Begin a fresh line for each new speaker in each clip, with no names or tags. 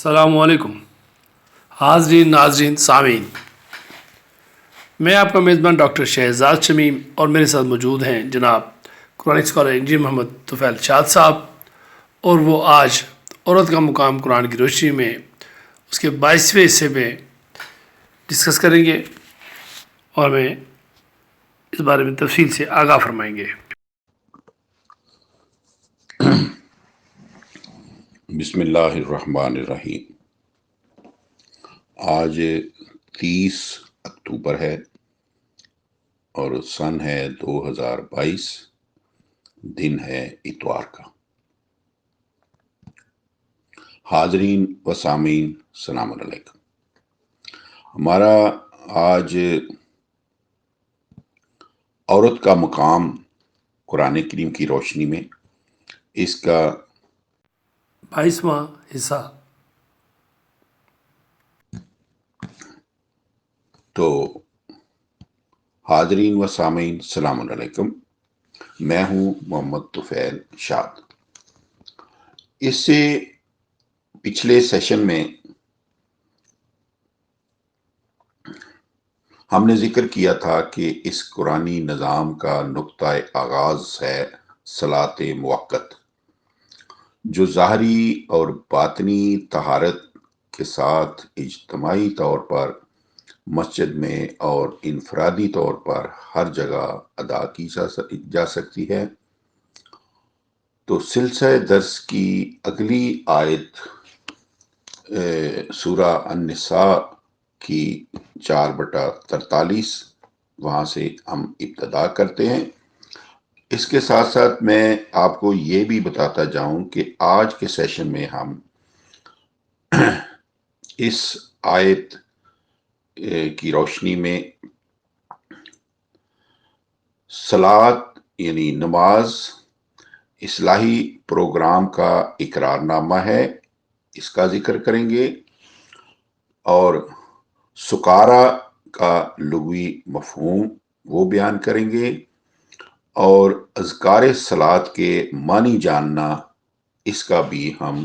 السلام علیکم حاضرین ناظرین سامعین، میں آپ کا میزبان ڈاکٹر شہزاد شمیم اور میرے ساتھ موجود ہیں جناب قرآن اسکالر انجینئر محمد طفیل شاد صاحب، اور وہ آج عورت کا مقام قرآن کی روشنی میں اس کے 22ویں حصے میں ڈسکس کریں گے اور ہمیں اس بارے میں تفصیل سے آگاہ فرمائیں گے۔
بسم اللہ الرحمن الرحیم۔ آج 30 اکتوبر ہے اور سن ہے 2022، دن ہے اتوار کا۔ حاضرین و سامعین السلام علیکم۔ ہمارا آج عورت کا مقام قرآن کریم کی روشنی میں اس کا
22واں حصہ۔
تو حاضرین و سامعین السلام علیکم، میں ہوں محمد طفیل شاد۔ اس سے پچھلے سیشن میں ہم نے ذکر کیا تھا کہ اس قرآنی نظام کا نقطہ آغاز ہے صلاۃ موقت، جو ظاہری اور باطنی طہارت کے ساتھ اجتماعی طور پر مسجد میں اور انفرادی طور پر ہر جگہ ادا کی جا سکتی ہے۔ تو سلسلہ درس کی اگلی آیت سورہ النساء کی 4/43، وہاں سے ہم ابتدا کرتے ہیں۔ اس کے ساتھ ساتھ میں آپ کو یہ بھی بتاتا جاؤں کہ آج کے سیشن میں ہم اس آیت کی روشنی میں صلاۃ یعنی نماز اصلاحی پروگرام کا اقرار نامہ ہے، اس کا ذکر کریں گے، اور سکارا کا لغوی مفہوم وہ بیان کریں گے، اور اذکار صلاۃ کے معنی جاننا اس کا بھی ہم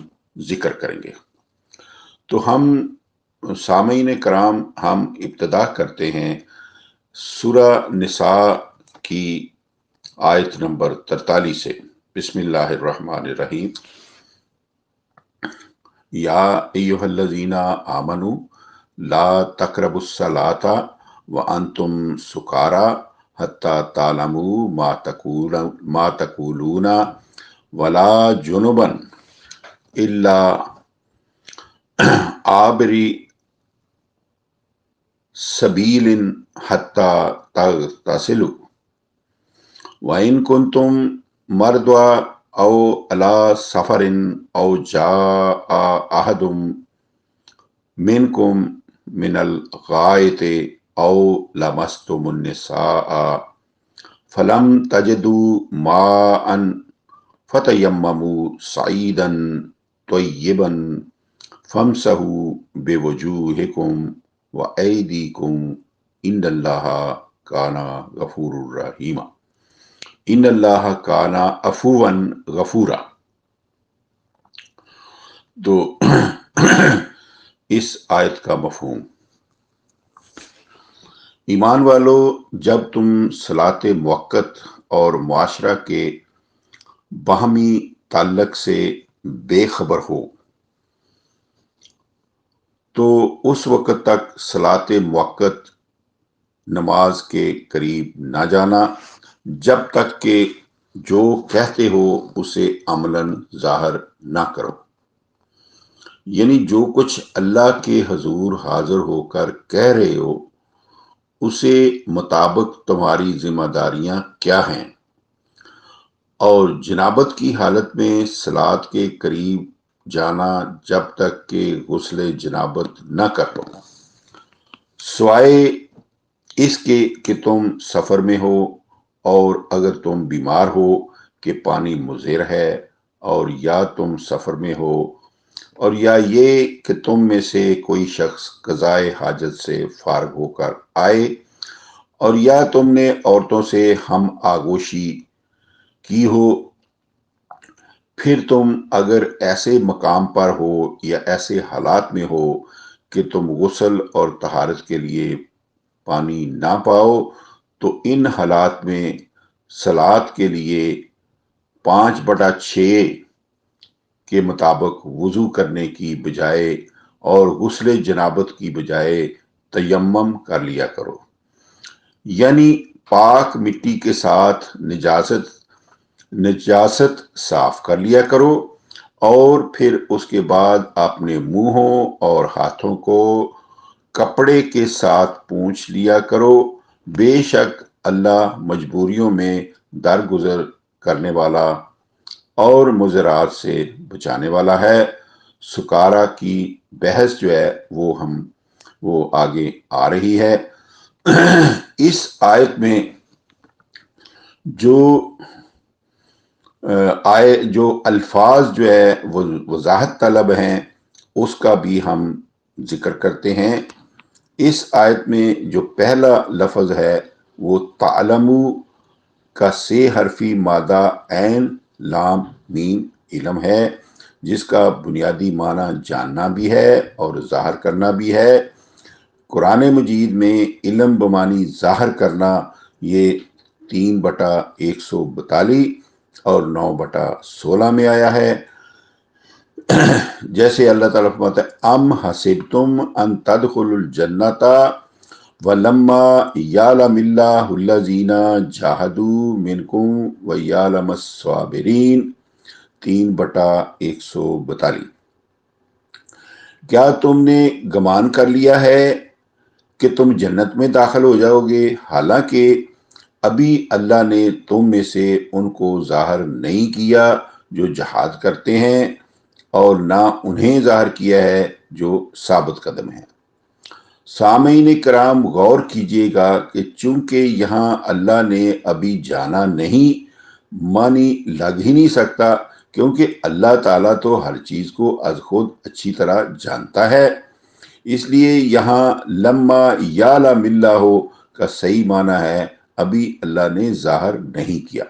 ذکر کریں گے۔ تو ہم سامعین کرام، ہم ابتدا کرتے ہیں سورہ نساء کی آیت نمبر 43 سے۔ بسم اللہ الرحمن الرحیم۔ یا ایھا الذین آمنوا لا تقربوا الصلاۃ وانتم سکارى حتی تعلموا ما تقولون ولا جنبا الا عابری سبیل حتی تغتسلوا وَإِن كُنتُم مَرْضَىٰ أَوْ عَلَىٰ سَفَرٍ أَوْ جَاءَ أَحَدٌ مِّنكُم مِّنَ الْغَائِطِ أَوْ لَمَسْتُمُ النِّسَاءَ فَلَمْ تَجِدُوا مَاءً فَتَيَمَّمُوا صَعِيدًا طَيِّبًا فَامْسَحُوا بِوُجُوهِكُمْ وَأَيْدِيكُمْ إِنَّ اللَّهَ كَانَ غَفُورًا رَحِيمًا۔ ان اللہ کان عفوا غفورا۔ تو اس آیت کا مفہوم: ایمان والو، جب تم صلاۃ موقت اور معاشرہ کے باہمی تعلق سے بے خبر ہو تو اس وقت تک صلاۃ موقت نماز کے قریب نہ جانا جب تک کہ جو کہتے ہو اسے عملاً ظاہر نہ کرو، یعنی جو کچھ اللہ کے حضور حاضر ہو کر کہہ رہے ہو اسے مطابق تمہاری ذمہ داریاں کیا ہیں، اور جنابت کی حالت میں صلاۃ کے قریب جانا جب تک کہ غسل جنابت نہ کر لو، سوائے اس کے کہ تم سفر میں ہو، اور اگر تم بیمار ہو کہ پانی مضر ہے، اور یا تم سفر میں ہو، اور یا یہ کہ تم میں سے کوئی شخص قضائے حاجت سے فارغ ہو کر آئے، اور یا تم نے عورتوں سے ہم آغوشی کی ہو، پھر تم اگر ایسے مقام پر ہو یا ایسے حالات میں ہو کہ تم غسل اور طہارت کے لیے پانی نہ پاؤ تو ان حالات میں صلات کے لیے 5/6 کے مطابق وضو کرنے کی بجائے اور غسل جنابت کی بجائے تیمم کر لیا کرو، یعنی پاک مٹی کے ساتھ نجاست صاف کر لیا کرو، اور پھر اس کے بعد اپنے منہوں اور ہاتھوں کو کپڑے کے ساتھ پونچھ لیا کرو۔ بے شک اللہ مجبوریوں میں درگزر کرنے والا اور مضرات سے بچانے والا ہے۔ سکارا کی بحث جو ہے وہ آگے آ رہی ہے۔ اس آیت میں جو الفاظ جو ہے وہ وضاحت طلب ہیں اس کا بھی ہم ذکر کرتے ہیں۔ اس آیت میں جو پہلا لفظ ہے وہ تعلمو کا 3 حرفی مادہ عین لام میم علم ہے، جس کا بنیادی معنی جاننا بھی ہے اور ظاہر کرنا بھی ہے۔ قرآن مجید میں علم بمانی ظاہر کرنا یہ 3/142 اور 9/16 میں آیا ہے۔ جیسے اللہ تعالیٰ فرماتا ہے ام حسبتم ان تدخلوا الجنت ولما یعلم اللہ الذین جاہدوا منکم ویعلم الصابرین، 3/142۔ کیا تم نے گمان کر لیا ہے کہ تم جنت میں داخل ہو جاؤ گے، حالانکہ ابھی اللہ نے تم میں سے ان کو ظاہر نہیں کیا جو جہاد کرتے ہیں، اور نہ انہیں ظاہر کیا ہے جو ثابت قدم ہیں۔ سامعین کرام غور کیجئے گا کہ چونکہ یہاں اللہ نے ابھی جانا نہیں معنی لگ ہی نہیں سکتا، کیونکہ اللہ تعالیٰ تو ہر چیز کو از خود اچھی طرح جانتا ہے۔ اس لیے یہاں لما یعلم اللہ کا صحیح معنی ہے ابھی اللہ نے ظاہر نہیں کیا۔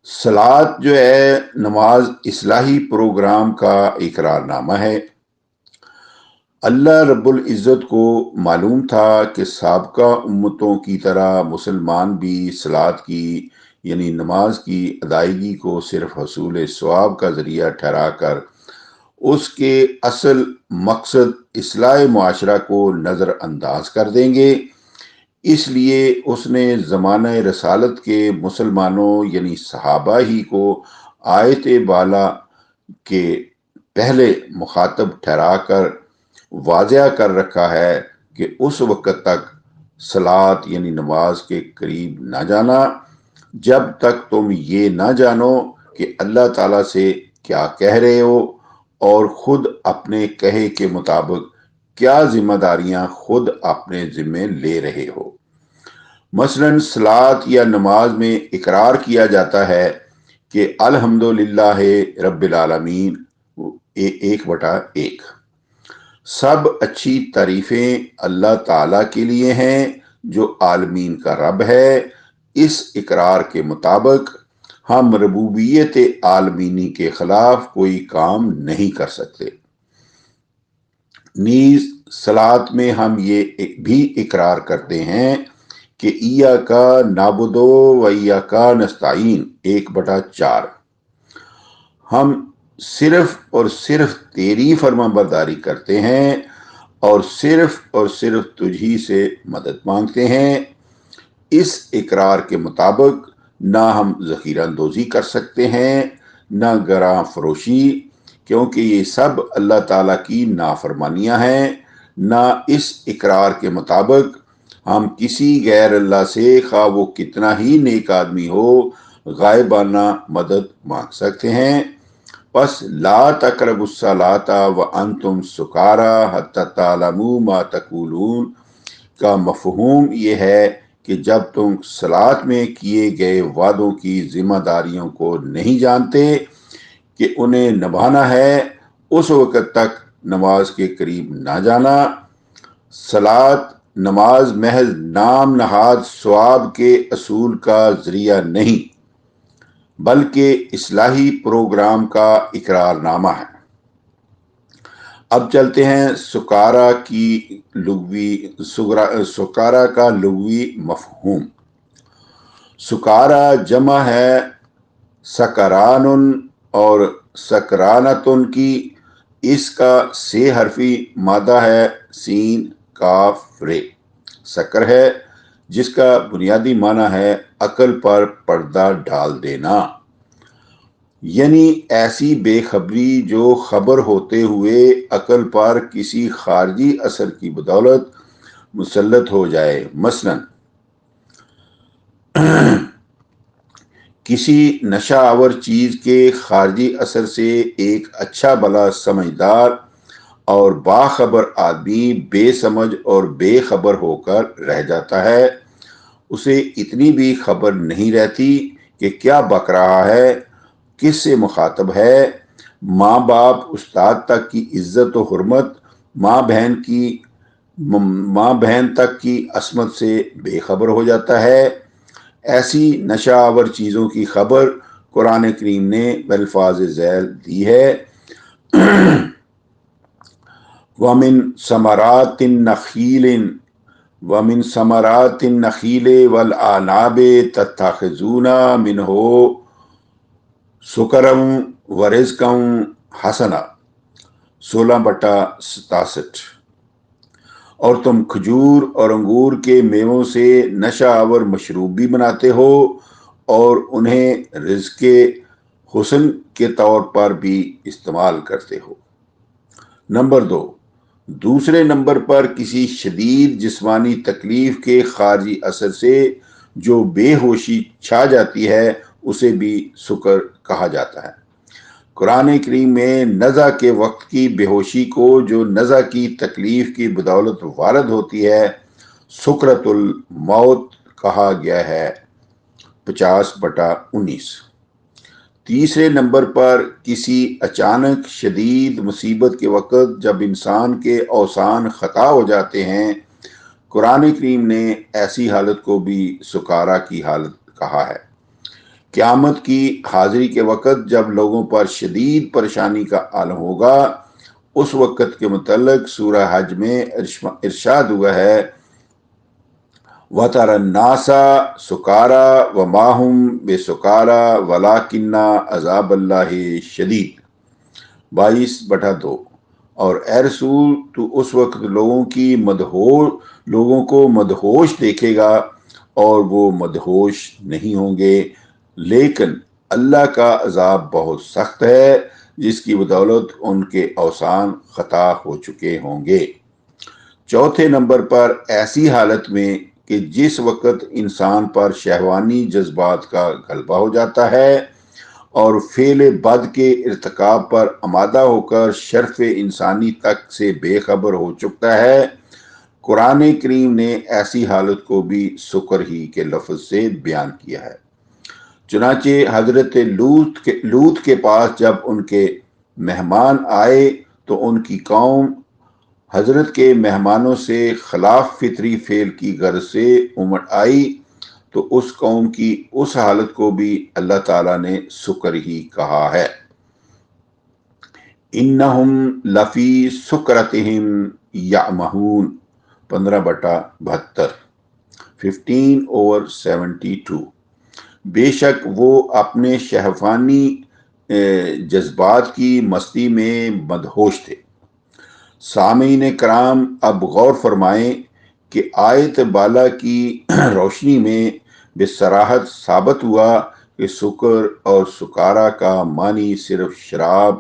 صلات جو ہے نماز اصلاحی پروگرام کا اقرار نامہ ہے۔ اللہ رب العزت کو معلوم تھا کہ سابقہ امتوں کی طرح مسلمان بھی صلات کی یعنی نماز کی ادائیگی کو صرف حصول ثواب کا ذریعہ ٹھہرا کر اس کے اصل مقصد اصلاح معاشرہ کو نظر انداز کر دیں گے۔ اس لیے اس نے زمانہ رسالت کے مسلمانوں یعنی صحابہ ہی کو آیت بالا کے پہلے مخاطب ٹھہرا کر واضح کر رکھا ہے کہ اس وقت تک صلات یعنی نماز کے قریب نہ جانا جب تک تم یہ نہ جانو کہ اللہ تعالیٰ سے کیا کہہ رہے ہو اور خود اپنے کہے کے مطابق کیا ذمہ داریاں خود اپنے ذمے لے رہے ہو۔ مثلاً صلات یا نماز میں اقرار کیا جاتا ہے کہ الحمدللہ رب العالمین 1/1۔ سب اچھی تعریفیں اللہ تعالیٰ کے لیے ہیں جو عالمین کا رب ہے۔ اس اقرار کے مطابق ہم ربوبیت عالمینی کے خلاف کوئی کام نہیں کر سکتے۔ نیز صلات میں ہم یہ بھی اقرار کرتے ہیں کہ ایاک نعبد و ایاک نستعین 1/4، ہم صرف اور صرف تیری فرما برداری کرتے ہیں اور صرف تجھی سے مدد مانگتے ہیں۔ اس اقرار کے مطابق نہ ہم ذخیرہ اندوزی کر سکتے ہیں نہ گراں فروشی، کیونکہ یہ سب اللہ تعالیٰ کی نافرمانیاں ہیں۔ نہ اس اقرار کے مطابق ہم کسی غیر اللہ سے خواہ وہ کتنا ہی نیک آدمی ہو غائبانہ مدد مانگ سکتے ہیں۔ پس لا تقربوا الصلاۃ وانتم سکارا حتی تعلموا ما تقولون کا مفہوم یہ ہے کہ جب تم صلات میں کیے گئے وعدوں کی ذمہ داریوں کو نہیں جانتے کہ انہیں نبھانا ہے، اس وقت تک نماز کے قریب نہ جانا۔ صلات نماز محض نام نہاد ثواب کے اصول کا ذریعہ نہیں بلکہ اصلاحی پروگرام کا اقرار نامہ ہے۔ اب چلتے ہیں سکارا کا لغوی مفہوم۔ سکارا جمع ہے سکران اور سکرانتن کی، اس کا 6 حرفی مادہ ہے سین کاف رے۔ سکر ہے جس کا بنیادی معنی ہے عقل پر پردہ ڈال دینا، یعنی ایسی بے خبری جو خبر ہوتے ہوئے عقل پر کسی خارجی اثر کی بدولت مسلط ہو جائے۔ مثلا کسی نشہ آور چیز کے خارجی اثر سے ایک اچھا بھلا سمجھدار اور باخبر آدمی بے سمجھ اور بے خبر ہو کر رہ جاتا ہے۔ اسے اتنی بھی خبر نہیں رہتی کہ کیا بک رہا ہے، کس سے مخاطب ہے۔ ماں باپ استاد تک کی عزت و حرمت، ماں بہن تک کی عصمت سے بے خبر ہو جاتا ہے۔ ایسی نشہ آور چیزوں کی خبر قرآن کریم نے بالفاظ ذیل دی ہے۔ وَمِن ثمرات النخیل والأعناب تتخذون منہ سکرا ورزقا حسنا، 16/67۔ اور تم کھجور اور انگور کے میووں سے نشہ آور مشروب بھی بناتے ہو اور انہیں رزق حسن کے طور پر بھی استعمال کرتے ہو۔ نمبر 2، دوسرے نمبر پر کسی شدید جسمانی تکلیف کے خارجی اثر سے جو بے ہوشی چھا جاتی ہے اسے بھی سکر کہا جاتا ہے۔ قرآن کریم میں نزع کے وقت کی بے ہوشی کو جو نزع کی تکلیف کی بدولت وارد ہوتی ہے سکرت الموت کہا گیا ہے، 50/19۔ تیسرے نمبر پر کسی اچانک شدید مصیبت کے وقت جب انسان کے اوسان خطا ہو جاتے ہیں، قرآن کریم نے ایسی حالت کو بھی سکارا کی حالت کہا ہے۔ قیامت کی حاضری کے وقت جب لوگوں پر شدید پریشانی کا عالم ہوگا، اس وقت کے متعلق سورہ حج میں ارشاد ہوا ہے وَتَرَى النَّاسَ سُكَارَىٰ وَمَا هُم بِسُكَارَىٰ وَلَٰكِنَّ عَذَابَ اللَّهِ شَدِيدٌ، 22/2۔ اور اے رسول تو اس وقت لوگوں کو مدہوش دیکھے گا اور وہ مدہوش نہیں ہوں گے، لیکن اللہ کا عذاب بہت سخت ہے جس کی بدولت ان کے اوسان خطا ہو چکے ہوں گے۔ چوتھے نمبر پر ایسی حالت میں کہ جس وقت انسان پر شہوانی جذبات کا غلبہ ہو جاتا ہے اور فعل بد کے ارتکاب پر آمادہ ہو کر شرف انسانی تک سے بے خبر ہو چکتا ہے، قرآن کریم نے ایسی حالت کو بھی سکر ہی کے لفظ سے بیان کیا ہے۔ چنانچہ حضرت لوط کے پاس جب ان کے مہمان آئے تو ان کی قوم حضرت کے مہمانوں سے خلاف فطری فعل کی غرض سے امڑ آئی، تو اس قوم کی اس حالت کو بھی اللہ تعالیٰ نے سکر ہی کہا ہے۔ انہم لفی سکرتہم یعمہون، 15/72، 15/72۔ بے شک وہ اپنے شہوانی جذبات کی مستی میں مدہوش تھے۔ سامعین کرام، اب غور فرمائیں کہ آیت بالا کی روشنی میں بصراحت ثابت ہوا کہ سکر اور سکارا کا معنی صرف شراب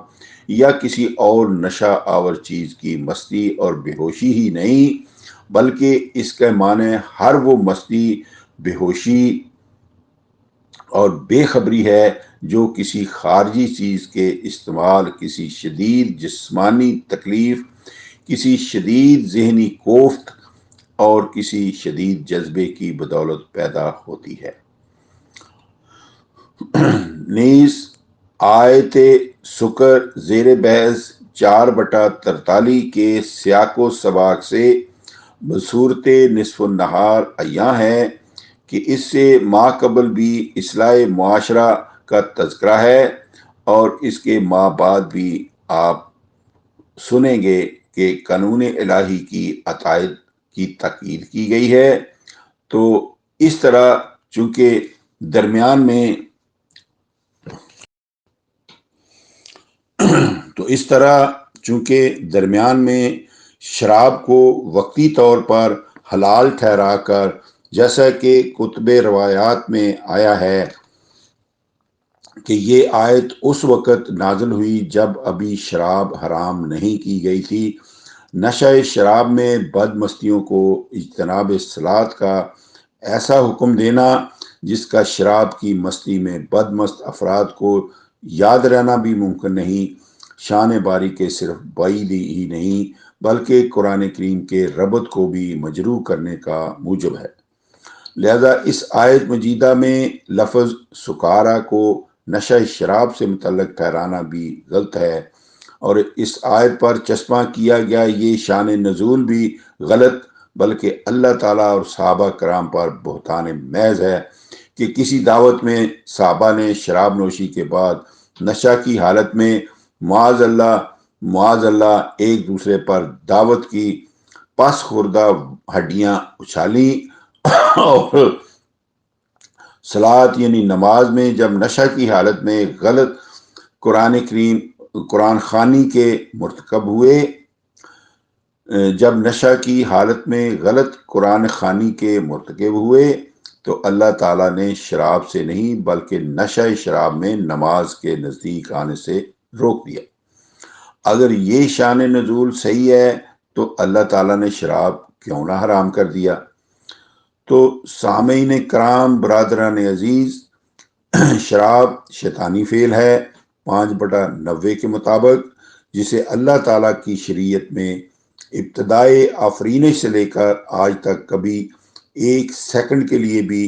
یا کسی اور نشہ آور چیز کی مستی اور بے ہوشی ہی نہیں، بلکہ اس کا معنی ہر وہ مستی، بے ہوشی اور بے خبری ہے جو کسی خارجی چیز کے استعمال، کسی شدید جسمانی تکلیف، کسی شدید ذہنی کوفت اور کسی شدید جذبے کی بدولت پیدا ہوتی ہے۔ نیز آیت سکر زیر بحث 4/43 کے سیاق و سباق سے بصورت نصف النہار عیاں ہے کہ اس سے ماقبل بھی اصلاح معاشرہ کا تذکرہ ہے، اور اس کے ماں بعد بھی آپ سنیں گے کہ قانون الہی کی عطائیت کی تاکید کی گئی ہے۔ تو اس طرح چونکہ درمیان میں شراب کو وقتی طور پر حلال ٹھہرا کر، جیسا کہ کتب روایات میں آیا ہے کہ یہ آیت اس وقت نازل ہوئی جب ابھی شراب حرام نہیں کی گئی تھی۔ نشہ شراب میں بد مستیوں کو اجتناب صلاۃ کا ایسا حکم دینا جس کا شراب کی مستی میں بد مست افراد کو یاد رہنا بھی ممکن نہیں، شان باری کے صرف بعید ہی نہیں بلکہ قرآن کریم کے ربط کو بھی مجروح کرنے کا موجب ہے۔ لہذا اس آیت مجیدہ میں لفظ سکارا کو نشہ شراب سے متعلق ٹھہرانا بھی غلط ہے، اور اس آیت پر چشمہ کیا گیا یہ شان نزول بھی غلط بلکہ اللہ تعالیٰ اور صحابہ کرام پر بہتان محض ہے کہ کسی دعوت میں صحابہ نے شراب نوشی کے بعد نشہ کی حالت میں معاذ اللہ ایک دوسرے پر دعوت کی پس خوردہ ہڈیاں اچھالیں، اور صلاۃ یعنی نماز میں جب نشہ کی حالت میں غلط قرآن خوانی کے مرتکب ہوئے تو اللہ تعالیٰ نے شراب سے نہیں بلکہ نشہ شراب میں نماز کے نزدیک آنے سے روک دیا۔ اگر یہ شان نزول صحیح ہے تو اللہ تعالیٰ نے شراب کیوں نہ حرام کر دیا؟ تو سامعین کرام، برادران عزیز، شراب شیطانی فعل ہے 5/90 کے مطابق، جسے اللہ تعالیٰ کی شریعت میں ابتدائے آفرینش سے لے کر آج تک کبھی ایک سیکنڈ کے لیے بھی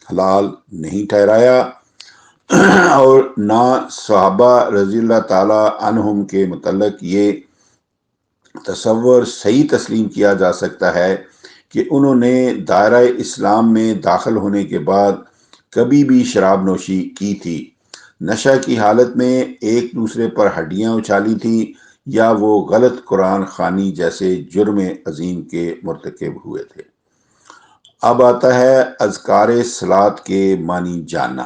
حلال نہیں ٹھہرایا، اور نہ صحابہ رضی اللہ تعالیٰ عنہم کے متعلق یہ تصور صحیح تسلیم کیا جا سکتا ہے کہ انہوں نے دائرہ اسلام میں داخل ہونے کے بعد کبھی بھی شراب نوشی کی تھی، نشہ کی حالت میں ایک دوسرے پر ہڈیاں اچھالی تھیں، یا وہ غلط قرآن خوانی جیسے جرم عظیم کے مرتکب ہوئے تھے۔ اب آتا ہے اذکار صلاۃ کے معنی جاننا۔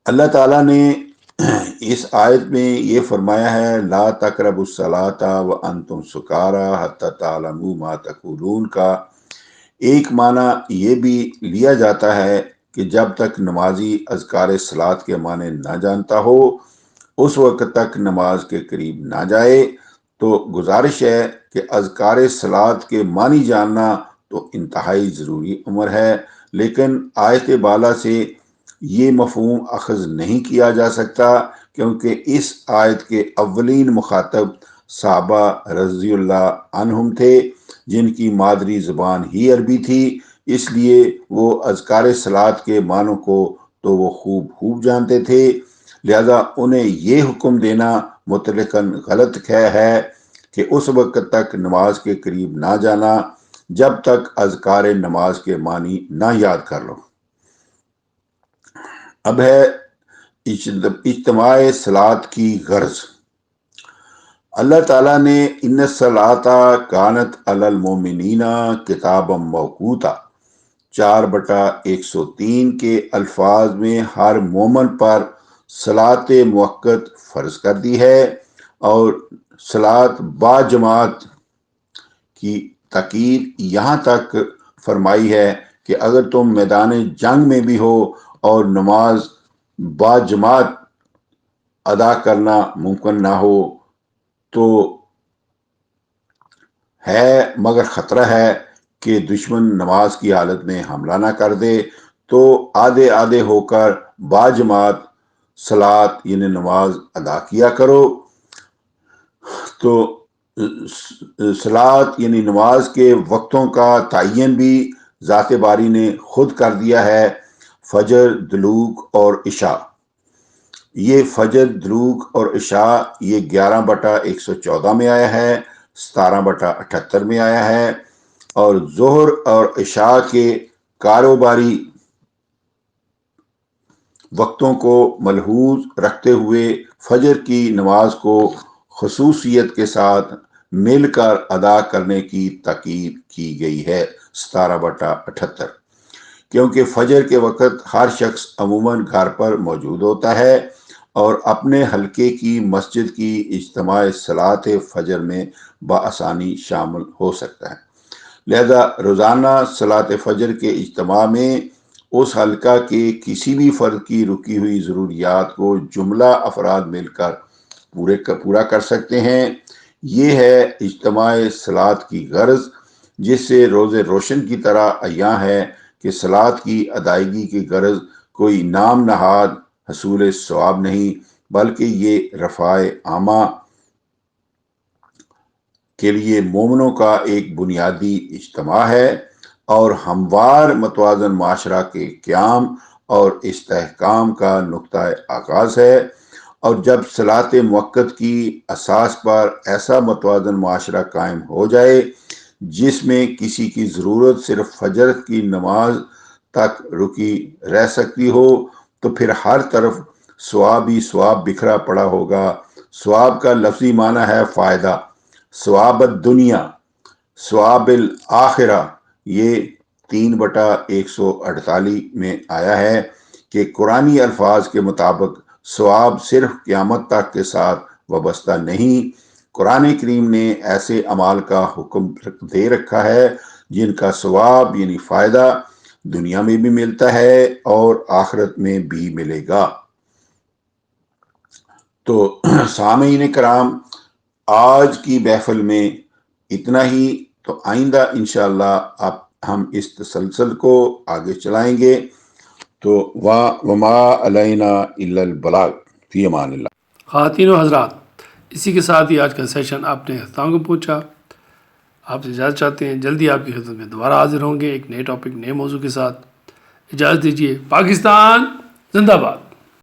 اللہ تعالیٰ نے اس آیت میں یہ فرمایا ہے لا تقربوا الصلاۃ وانتم سکارى حتی تعلموا ما تقولون کا ایک معنی یہ بھی لیا جاتا ہے کہ جب تک نمازی اذکار صلاۃ کے معنی نہ جانتا ہو اس وقت تک نماز کے قریب نہ جائے۔ تو گزارش ہے کہ اذکار صلاۃ کے معنی جاننا تو انتہائی ضروری امر ہے، لیکن آیت بالا سے یہ مفہوم اخذ نہیں کیا جا سکتا، کیونکہ اس آیت کے اولین مخاطب صحابہ رضی اللہ عنہم تھے جن کی مادری زبان ہی عربی تھی، اس لیے وہ اذکار صلاۃ کے معنوں کو تو وہ خوب جانتے تھے، لہذا انہیں یہ حکم دینا مطلقاً غلط ہے کہ اس وقت تک نماز کے قریب نہ جانا جب تک اذکار نماز کے معنی نہ یاد کر لو۔ اب ہے اجتماع صلاۃ کی غرض۔ اللہ تعالیٰ نے ان الصلاۃ کانت علی المؤمنین کتابا موقوتا 4/103 کے الفاظ میں ہر مومن پر صلاۃ موقت فرض کر دی ہے، اور صلاۃ با جماعت کی تاکید یہاں تک فرمائی ہے کہ اگر تم میدان جنگ میں بھی ہو اور نماز با جماعت ادا کرنا ممکن نہ ہو تو ہے، مگر خطرہ ہے کہ دشمن نماز کی حالت میں حملہ نہ کر دے، تو آدھے ہو کر با جماعت صلاۃ یعنی نماز ادا کیا کرو۔ تو صلاۃ یعنی نماز کے وقتوں کا تعین بھی ذات باری نے خود کر دیا ہے، فجر، دلوگ اور عشاء۔ یہ فجر، دلوگ اور عشاء یہ 11/114 میں آیا ہے، 17/78 میں آیا ہے، اور ظہر اور عشاء کے کاروباری وقتوں کو ملحوظ رکھتے ہوئے فجر کی نماز کو خصوصیت کے ساتھ مل کر ادا کرنے کی تاکید کی گئی ہے 17/78، کیونکہ فجر کے وقت ہر شخص عموماً گھر پر موجود ہوتا ہے اور اپنے حلقے کی مسجد کی اجتماع صلاۃ فجر میں بآسانی شامل ہو سکتا ہے۔ لہذا روزانہ صلاۃ فجر کے اجتماع میں اس حلقہ کے کسی بھی فرد کی رکی ہوئی ضروریات کو جملہ افراد مل کر پورا کر سکتے ہیں۔ یہ ہے اجتماع صلاۃ کی غرض، جس سے روز روشن کی طرح عیاں ہے کہ صلاۃ کی ادائیگی کی غرض کوئی نام نہاد حصول ثواب نہیں، بلکہ یہ رفع عامہ کے لیے مومنوں کا ایک بنیادی اجتماع ہے اور ہموار متوازن معاشرہ کے قیام اور استحکام کا نقطہ آغاز ہے۔ اور جب صلاۃ موقت کی اساس پر ایسا متوازن معاشرہ قائم ہو جائے جس میں کسی کی ضرورت صرف فجر کی نماز تک رکی رہ سکتی ہو، تو پھر ہر طرف ثواب ہی ثواب بکھرا پڑا ہوگا۔ ثواب کا لفظی معنی ہے فائدہ، ثواب الدنیا، ثواب الآخرہ۔ یہ 3/148 میں آیا ہے کہ قرآنی الفاظ کے مطابق ثواب صرف قیامت تک کے ساتھ وابستہ نہیں، قرآن کریم نے ایسے اعمال کا حکم دے رکھا ہے جن کا ثواب یعنی فائدہ دنیا میں بھی ملتا ہے اور آخرت میں بھی ملے گا۔ تو سامعین کرام، آج کی محفل میں اتنا ہی۔ تو آئندہ انشاءاللہ اب ہم اس تسلسل کو آگے چلائیں گے۔ تو وما علینا الا البلاغ، فی امان اللہ۔
خواتین و حضرات، اسی کے ساتھ ہی آج کا سیشن اپنے اختتام کو پہنچا۔ آپ سے اجازت چاہتے ہیں، جلدی آپ کی خدمت میں دوبارہ حاضر ہوں گے ایک نئے ٹاپک، نئے موضوع کے ساتھ۔ اجازت دیجیے۔ پاکستان زندہ باد۔